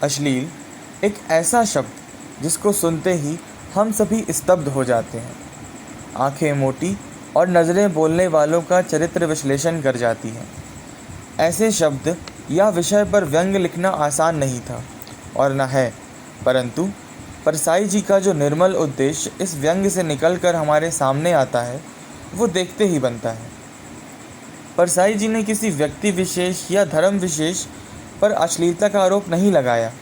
अश्लील एक ऐसा शब्द जिसको सुनते ही हम सभी स्तब्ध हो जाते हैं। आंखें मोटी और नज़रें बोलने वालों का चरित्र विश्लेषण कर जाती हैं। ऐसे शब्द या विषय पर व्यंग लिखना आसान नहीं था और न है, परंतु परसाई जी का जो निर्मल उद्देश्य इस व्यंग से निकलकर हमारे सामने आता है वो देखते ही बनता है। परसाई जी ने किसी व्यक्ति विशेष या धर्म विशेष पर अश्लीलता का आरोप नहीं लगाया,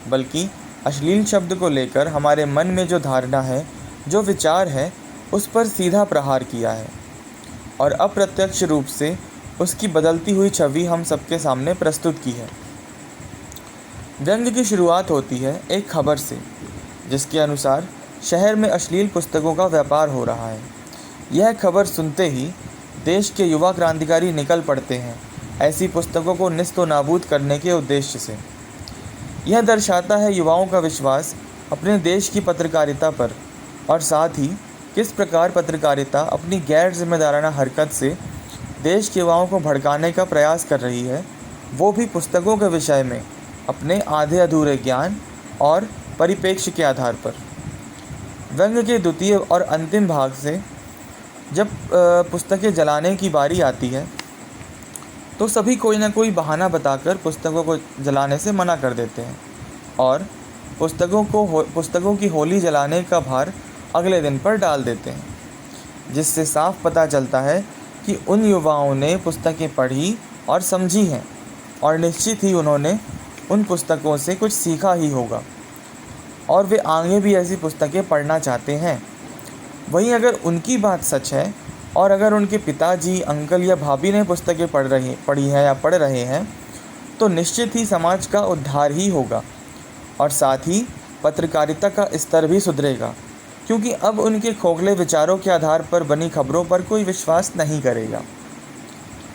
बल्कि अश्लील शब्द को लेकर हमारे मन में जो धारणा है, जो विचार है, उस पर सीधा प्रहार किया है और अप्रत्यक्ष रूप से उसकी बदलती हुई छवि हम सबके सामने प्रस्तुत की है। व्यंग की शुरुआत होती है एक खबर से, जिसके अनुसार शहर में अश्लील पुस्तकों का व्यापार हो रहा है। यह खबर सुनते ही देश के युवा क्रांतिकारी निकल पड़ते हैं ऐसी पुस्तकों को निस्त व नाबूद करने के उद्देश्य से। यह दर्शाता है युवाओं का विश्वास अपने देश की पत्रकारिता पर और साथ ही किस प्रकार पत्रकारिता अपनी गैर जिम्मेदाराना हरकत से देश के युवाओं को भड़काने का प्रयास कर रही है, वो भी पुस्तकों के विषय में अपने आधे अधूरे ज्ञान और परिप्रेक्ष्य के आधार पर। व्यंग के द्वितीय और अंतिम भाग से जब पुस्तकें जलाने की बारी आती है तो सभी कोई ना कोई बहाना बताकर पुस्तकों को जलाने से मना कर देते हैं और पुस्तकों की होली जलाने का भार अगले दिन पर डाल देते हैं, जिससे साफ पता चलता है कि उन युवाओं ने पुस्तकें पढ़ी और समझी हैं और निश्चित ही उन्होंने उन पुस्तकों से कुछ सीखा ही होगा और वे आगे भी ऐसी पुस्तकें पढ़ना चाहते हैं। वहीं अगर उनकी बात सच है और अगर उनके पिताजी, अंकल या भाभी ने पुस्तकें पढ़ी हैं या पढ़ रहे हैं तो निश्चित ही समाज का उद्धार ही होगा और साथ ही पत्रकारिता का स्तर भी सुधरेगा, क्योंकि अब उनके खोखले विचारों के आधार पर बनी खबरों पर कोई विश्वास नहीं करेगा।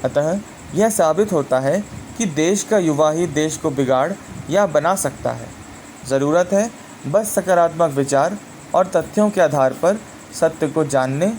अतः यह साबित होता है कि देश का युवा ही देश को बिगाड़ या बना सकता है। ज़रूरत है बस सकारात्मक विचार और तथ्यों के आधार पर सत्य को जानने